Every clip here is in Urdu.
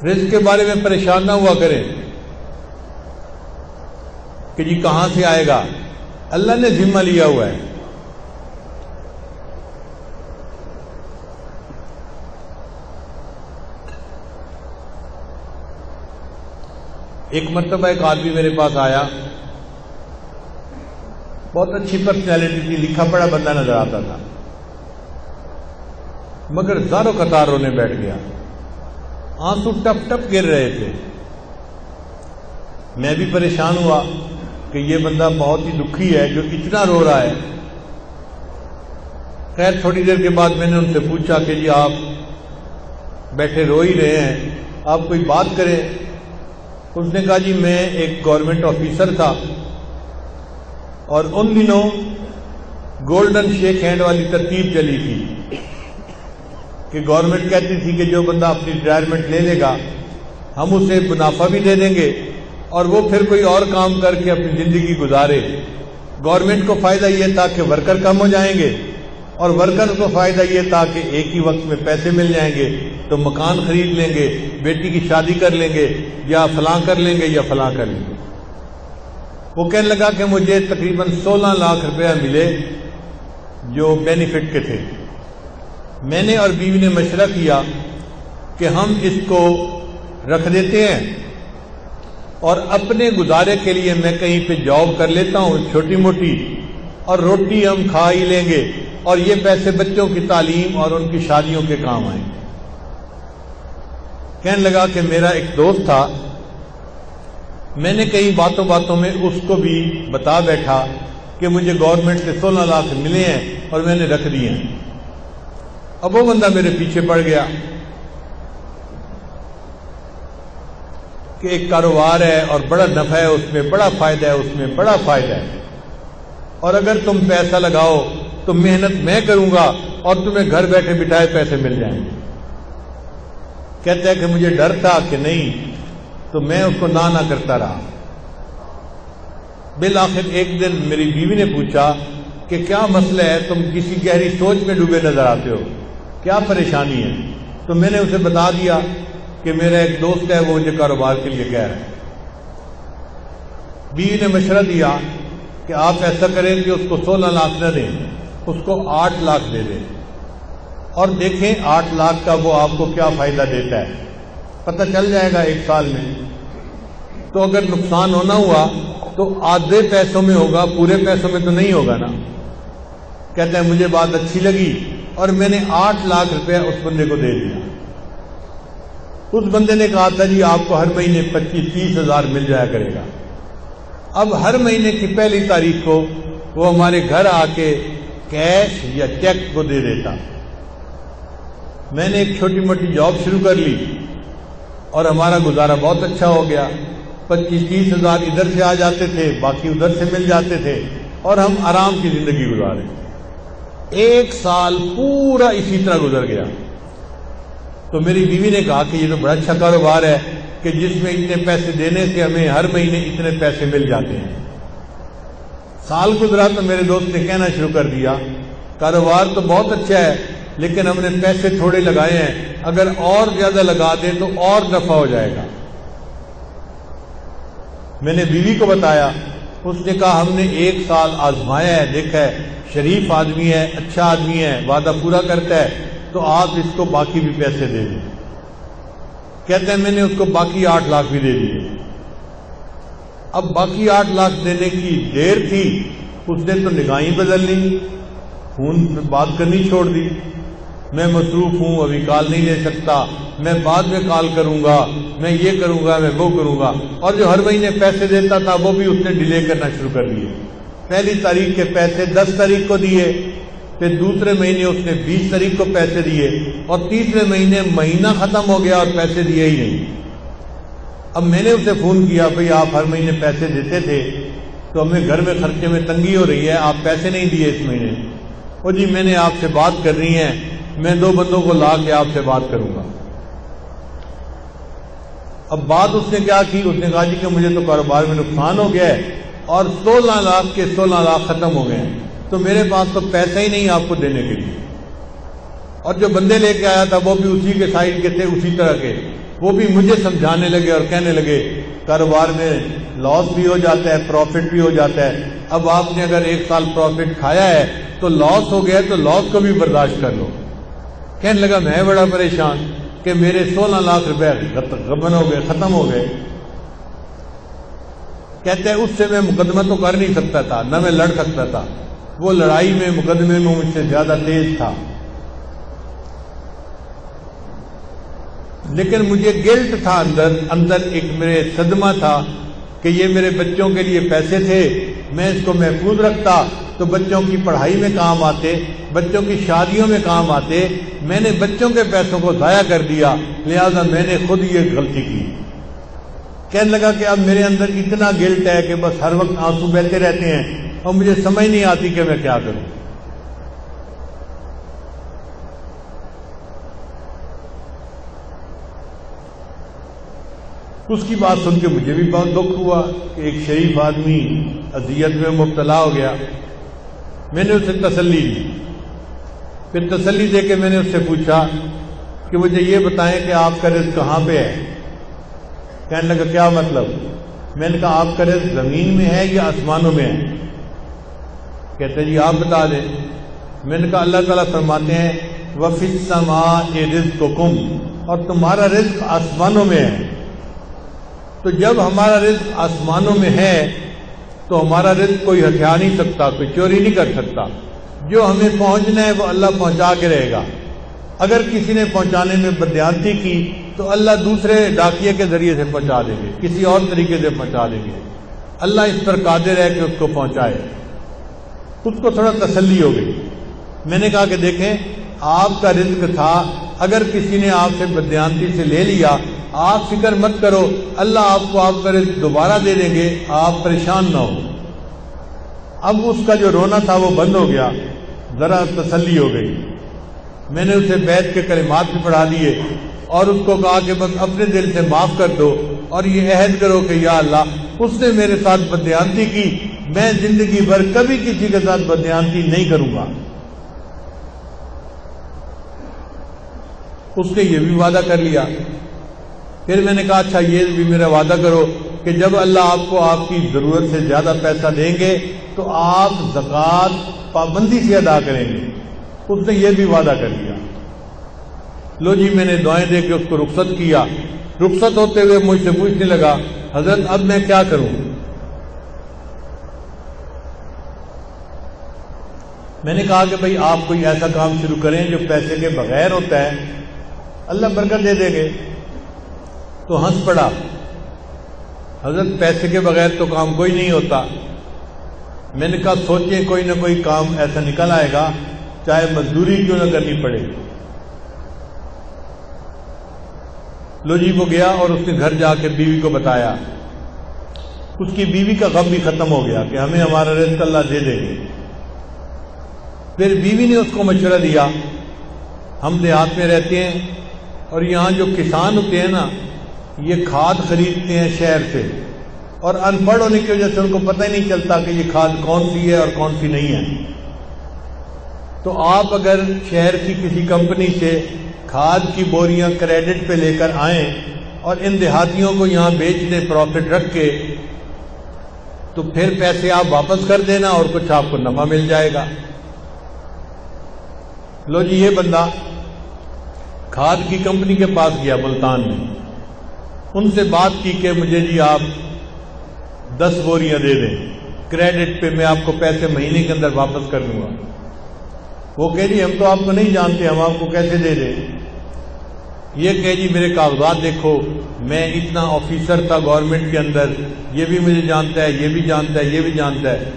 رزق کے بارے میں پریشان نہ ہوا کریں کہ جی کہاں سے آئے گا، اللہ نے ذمہ لیا ہوا ہے۔ ایک مرتبہ ایک آدمی میرے پاس آیا، بہت اچھی پرسنالٹی تھی، لکھا پڑھا بندہ نظر آتا تھا، مگر زاروں قطار رونے بیٹھ گیا، آنسو ٹپ ٹپ گر رہے تھے۔ میں بھی پریشان ہوا کہ یہ بندہ بہت ہی دکھی ہے جو اتنا رو رہا ہے۔ خیر تھوڑی دیر کے بعد میں نے ان سے پوچھا کہ جی آپ بیٹھے رو ہی رہے ہیں، آپ کوئی بات کریں۔ اس نے کہا جی میں ایک گورنمنٹ آفیسر تھا اور ان دنوں گولڈن شیک ہینڈ والی ترتیب چلی تھی کہ گورنمنٹ کہتی تھی کہ جو بندہ اپنی ریٹائرمنٹ لے لے گا ہم اسے منافع بھی دے دیں گے اور وہ پھر کوئی اور کام کر کے اپنی زندگی گزارے۔ گورنمنٹ کو فائدہ یہ تھا کہ ورکر کم ہو جائیں گے اور ورکر کو فائدہ یہ تھا کہ ایک ہی وقت میں پیسے مل جائیں گے تو مکان خرید لیں گے، بیٹی کی شادی کر لیں گے، یا فلاں کر لیں گے یا فلاں کر لیں گے۔ وہ کہنے لگا کہ مجھے تقریباً 16 لاکھ روپیہ ملے جو بینیفٹ کے تھے۔ میں نے اور بیوی نے مشورہ کیا کہ ہم اس کو رکھ دیتے ہیں اور اپنے گزارے کے لیے میں کہیں پہ جاب کر لیتا ہوں چھوٹی موٹی، اور روٹی ہم کھا ہی لیں گے اور یہ پیسے بچوں کی تعلیم اور ان کی شادیوں کے کام آئیں گے۔ کہنے لگا کہ میرا ایک دوست تھا، میں نے کئی باتوں باتوں میں اس کو بھی بتا بیٹھا کہ مجھے گورنمنٹ سے 16 لاکھ ملے ہیں اور میں نے رکھ دیے ہیں۔ اب وہ بندہ میرے پیچھے پڑ گیا کہ ایک کاروبار ہے اور بڑا نفع ہے اس میں، بڑا فائدہ ہے اس میں، بڑا فائدہ ہے، اور اگر تم پیسہ لگاؤ تو محنت میں کروں گا اور تمہیں گھر بیٹھے بٹھائے پیسے مل جائیں گے۔ کہتا ہے کہ مجھے ڈر تھا کہ نہیں، تو میں اس کو نہ کرتا رہا۔ بالآخر ایک دن میری بیوی نے پوچھا کہ کیا مسئلہ ہے، تم کسی گہری سوچ میں ڈوبے نظر آتے ہو، کیا پریشانی ہے؟ تو میں نے اسے بتا دیا کہ میرا ایک دوست ہے وہ مجھے کاروبار کے لیے کہہ رہا ہے۔ بیوی نے مشورہ دیا کہ آپ ایسا کریں کہ اس کو 16 لاکھ نہ دیں، اس کو 8 لاکھ دے دیں اور دیکھیں 8 لاکھ کا وہ آپ کو کیا فائدہ دیتا ہے، پتہ چل جائے گا 1 سال میں۔ تو اگر نقصان ہونا ہوا تو آدھے پیسوں میں ہوگا، پورے پیسوں میں تو نہیں ہوگا نا۔ کہتا ہے مجھے بات اچھی لگی اور میں نے 8 لاکھ روپے اس بندے کو دے دیا۔ اس بندے نے کہا تھا جی آپ کو ہر مہینے 25-30 ہزار مل جایا کرے گا۔ اب ہر مہینے کی پہلی تاریخ کو وہ ہمارے گھر آ کے کیش یا چیک کو دے دیتا۔ میں نے ایک چھوٹی موٹی جاب شروع کر لی اور ہمارا گزارا بہت اچھا ہو گیا۔ 25-30 ہزار ادھر سے آ جاتے تھے، باقی ادھر سے مل جاتے تھے اور ہم آرام کی زندگی گزارے۔ 1 سال پورا اسی طرح گزر گیا۔ تو میری بیوی نے کہا کہ یہ تو بڑا اچھا کاروبار ہے کہ جس میں اتنے پیسے دینے سے ہمیں ہر مہینے اتنے پیسے مل جاتے ہیں۔ سال گزرا تو میرے دوست نے کہنا شروع کر دیا کاروبار تو بہت اچھا ہے لیکن ہم نے پیسے تھوڑے لگائے ہیں، اگر اور زیادہ لگا دیں تو اور نفع ہو جائے گا۔ میں نے بیوی کو بتایا، اس نے کہا ہم نے 1 سال آزمایا ہے، دیکھا ہے شریف آدمی ہے، اچھا آدمی ہے، وعدہ پورا کرتا ہے، تو آپ اس کو باقی بھی پیسے دے دیں۔ کہتے ہیں میں نے اس کو باقی 8 لاکھ بھی دے دیے۔ اب باقی 8 لاکھ دینے کی دیر تھی، اس نے تو نگاہیں بدل لی، فون پہ بات کرنی چھوڑ دی، میں مصروف ہوں ابھی کال نہیں لے سکتا، میں بعد میں کال کروں گا، میں یہ کروں گا، میں وہ کروں گا، اور جو ہر مہینے پیسے دیتا تھا وہ بھی اس نے ڈیلے کرنا شروع کر دیے۔ پہلی تاریخ کے پیسے 10 تاریخ کو دیے، پھر دوسرے مہینے اس نے 20 تاریخ کو پیسے دیے، اور تیسرے مہینے مہینہ ختم ہو گیا اور پیسے دیے ہی نہیں۔ اب میں نے اسے فون کیا، بھئی آپ ہر مہینے پیسے دیتے تھے تو ہمیں گھر میں خرچے میں تنگی ہو رہی ہے، آپ پیسے نہیں دیے اس مہینے۔ وہ جی میں نے آپ سے بات کرنی ہے، میں 2 بندوں کو لا کے آپ سے بات کروں گا۔ اب بات اس نے کیا کی، اس نے کہا جی کہ مجھے تو کاروبار میں نقصان ہو گیا ہے اور 16 لاکھ کے 16 لاکھ ختم ہو گئے ہیں، تو میرے پاس تو پیسہ ہی نہیں آپ کو دینے کے لیے، اور جو بندے لے کے آیا تھا وہ بھی اسی کے سائز کے تھے، اسی طرح کے، وہ بھی مجھے سمجھانے لگے اور کہنے لگے کاروبار میں لاس بھی ہو جاتا ہے، پروفٹ بھی ہو جاتا ہے. اب آپ نے اگر 1 سال پروفٹ کھایا ہے تو لاس ہو گیا تو لاس کو بھی برداشت کر لو. کہنے لگا میں بڑا پریشان کہ میرے 16 لاکھ روپے غبن ہو گئے، ختم ہو گئے. کہتے ہیں اس سے میں مقدمہ تو کر نہیں سکتا تھا، نہ میں لڑ سکتا تھا، وہ لڑائی میں مقدمے میں مجھ سے زیادہ تیز تھا. لیکن مجھے گلٹ تھا اندر ایک میرے صدمہ تھا کہ یہ میرے بچوں کے لیے پیسے تھے، میں اس کو محفوظ رکھتا تو بچوں کی پڑھائی میں کام آتے، بچوں کی شادیوں میں کام آتے. میں نے بچوں کے پیسوں کو ضائع کر دیا، لہذا میں نے خود یہ غلطی کی. کہنے لگا کہ اب میرے اندر اتنا گلٹ ہے کہ بس ہر وقت آنسو بہتے رہتے ہیں اور مجھے سمجھ نہیں آتی کہ میں کیا کروں. اس کی بات سن کے مجھے بھی بہت دکھ ہوا کہ ایک شریف آدمی اذیت میں مبتلا ہو گیا. میں نے اسے تسلی دی. پھر تسلی دے کے میں نے اس سے پوچھا کہ مجھے یہ بتائیں کہ آپ کا رزق کہاں پہ ہے. کہنے لگا کیا مطلب؟ میں نے کہا آپ کا رزق زمین میں ہے یا آسمانوں میں ہے؟ کہتے جی آپ بتا دیں. میں نے کہا اللہ تعالیٰ فرماتے ہیں وَفِي السَّمَاءِ رِزْقُكُمْ، اور تمہارا رزق آسمانوں میں ہے. تو جب ہمارا رزق آسمانوں میں ہے تو ہمارا رزق کوئی ہتھیار نہیں سکتا، کوئی چوری نہیں کر سکتا. جو ہمیں پہنچنا ہے وہ اللہ پہنچا کے رہے گا. اگر کسی نے پہنچانے میں بددیانتی کی تو اللہ دوسرے ڈاکیے کے ذریعے سے پہنچا دیں گے، کسی اور طریقے سے پہنچا دیں گے. اللہ اس پر قادر ہے کہ اس کو پہنچائے. اس کو تھوڑا تسلی ہو گئی. میں نے کہا کہ دیکھیں آپ کا رزق تھا، اگر کسی نے آپ سے بددیانتی سے لے لیا آپ فکر مت کرو، اللہ آپ کو آپ کا رزق دوبارہ دے دیں گے، آپ پریشان نہ ہو. اب اس کا جو رونا تھا وہ بند ہو گیا، ذرا تسلی ہو گئی. میں نے اسے بیعت کے کلمات بھی پڑھا دیے اور اس کو کہا کہ بس اپنے دل سے معاف کر دو اور یہ عہد کرو کہ یا اللہ اس نے میرے ساتھ بددیانتی کی، میں زندگی بھر کبھی کسی کے ساتھ بددیانتی نہیں کروں گا. اس نے یہ بھی وعدہ کر لیا. پھر میں نے کہا اچھا یہ بھی میرا وعدہ کرو کہ جب اللہ آپ کو آپ کی ضرورت سے زیادہ پیسہ دیں گے تو آپ زکوٰۃ پابندی سے ادا کریں گے. اس نے یہ بھی وعدہ کر لیا. لو جی میں نے دعائیں دے کے اس کو رخصت کیا. رخصت ہوتے ہوئے مجھ سے پوچھنے لگا حضرت اب میں کیا کروں؟ میں نے کہا کہ بھئی آپ کوئی ایسا کام شروع کریں جو پیسے کے بغیر ہوتا ہے، اللہ برکت دے دے گے. تو ہنس پڑا. حضرت پیسے کے بغیر تو کام کوئی نہیں ہوتا. میں نے کہا سوچیں کوئی نہ کوئی کام ایسا نکل آئے گا چاہے مزدوری کیوں نہ کرنی پڑے. لو جی وہ گیا اور اس نے گھر جا کے بیوی کو بتایا. اس کی بیوی کا غم بھی ختم ہو گیا کہ ہمیں ہمارا رزق اللہ دے دے گے. پھر بیوی نے اس کو مشورہ دیا ہم دیہات میں رہتے ہیں اور یہاں جو کسان ہوتے ہیں نا یہ کھاد خریدتے ہیں شہر سے، اور ان پڑھ ہونے کی وجہ سے ان کو پتہ ہی نہیں چلتا کہ یہ کھاد کون سی ہے اور کون سی نہیں ہے. تو آپ اگر شہر کی کسی کمپنی سے کھاد کی بوریاں کریڈٹ پہ لے کر آئیں اور ان دیہاتیوں کو یہاں بیچ دیں پروفٹ رکھ کے، تو پھر پیسے آپ واپس کر دینا اور کچھ آپ کو نفع مل جائے گا. لو جی یہ بندہ کھاد کی کمپنی کے پاس گیا ملتان میں. ان سے بات کی کہ مجھے جی آپ 10 بوریاں دے دیں کریڈٹ پہ، میں آپ کو پیسے مہینے کے اندر واپس کر دوں گا. وہ کہے جی ہم تو آپ کو نہیں جانتے، ہم آپ کو کیسے دے دیں؟ یہ کہے جی میرے کاغذات دیکھو، میں اتنا آفیسر تھا گورنمنٹ کے اندر، یہ بھی مجھے جانتا ہے، یہ بھی جانتا ہے، یہ بھی جانتا ہے.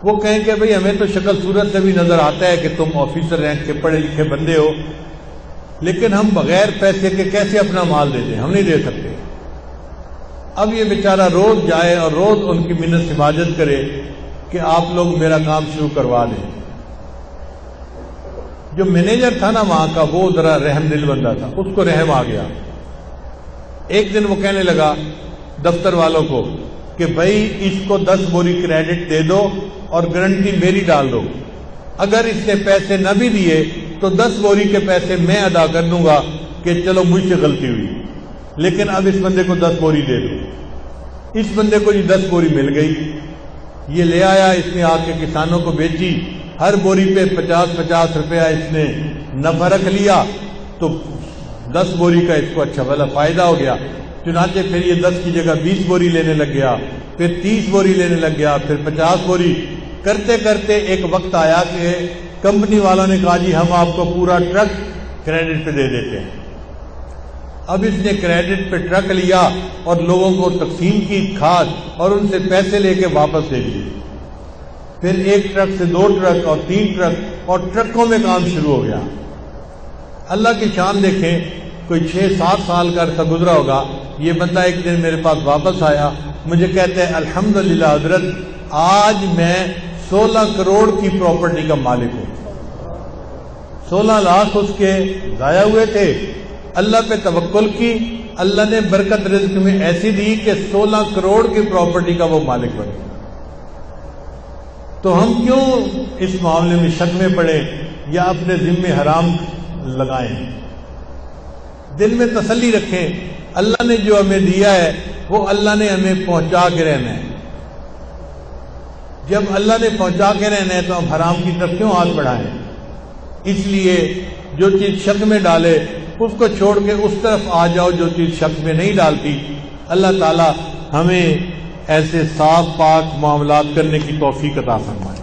وہ کہیں کہ بھئی ہمیں تو شکل صورت سے بھی نظر آتا ہے کہ تم آفیسر رینک کے پڑھے لکھے بندے ہو، لیکن ہم بغیر پیسے کے کیسے اپنا مال دے دیں؟ ہم نہیں دے سکتے. اب یہ بیچارہ روز جائے اور روز ان کی منت حفاظت کرے کہ آپ لوگ میرا کام شروع کروا دیں. جو مینیجر تھا نا وہاں کا وہ ذرا رحم دل بندہ تھا، اس کو رحم آ گیا. ایک دن وہ کہنے لگا دفتر والوں کو کہ بھائی اس کو 10 بوری کریڈٹ دے دو اور گارنٹی میری ڈال دو، اگر اس نے پیسے نہ بھی دیے تو 10 بوری کے پیسے میں ادا کر دوں گا کہ چلو مجھ سے غلطی ہوئی. لیکن اب اس بندے کو 10 بوری دے دو. اس بندے کو یہ 10 بوری مل گئی، یہ لے آیا، اس نے آ کے کسانوں کو بیچی، ہر بوری پہ 50-50 روپیہ اس نے نفع رکھ لیا، تو 10 بوری کا اس کو اچھا بھلا فائدہ ہو گیا. چنانچہ پھر یہ 10 کی جگہ 20 بوری لینے لگ گیا، پھر 30 بوری لینے لگ گیا، پھر 50 بوری. کرتے کرتے ایک وقت آیا کہ کمپنی والوں نے کہا جی ہم آپ کو پورا ٹرک کریڈٹ پہ دے دیتے ہیں. اب اس نے کریڈٹ پہ ٹرک لیا اور لوگوں کو تقسیم کی کھاد اور ان سے پیسے لے کے واپس دے دیے. پھر ایک ٹرک سے 2 ٹرک اور 3 ٹرک اور ٹرکوں میں کام شروع ہو گیا. اللہ کی شان دیکھیں، کوئی 6-7 سال کا عرصہ گزرا ہوگا. یہ بندہ ایک دن میرے پاس واپس آیا، مجھے کہتے ہیں الحمدللہ حضرت آج میں 16 کروڑ کی پراپرٹی کا مالک ہوں. 16 لاکھ اس کے ضائع ہوئے تھے، اللہ پہ توکل کی، اللہ نے برکت رزق میں ایسی دی کہ 16 کروڑ کی پراپرٹی کا وہ مالک بن گیا. تو ہم کیوں اس معاملے میں شک میں پڑے یا اپنے ذمے حرام لگائیں؟ دل میں تسلی رکھیں، اللہ نے جو ہمیں دیا ہے وہ اللہ نے ہمیں پہنچا کے رہنا ہے. جب اللہ نے پہنچا کے رہنا ہے تو ہم حرام کی طرف کیوں ہاتھ بڑھائیں؟ اس لیے جو چیز شک میں ڈالے اس کو چھوڑ کے اس طرف آ جاؤ جو چیز شک میں نہیں ڈالتی. اللہ تعالی ہمیں ایسے صاف پاک معاملات کرنے کی توفیق عطا فرمائے.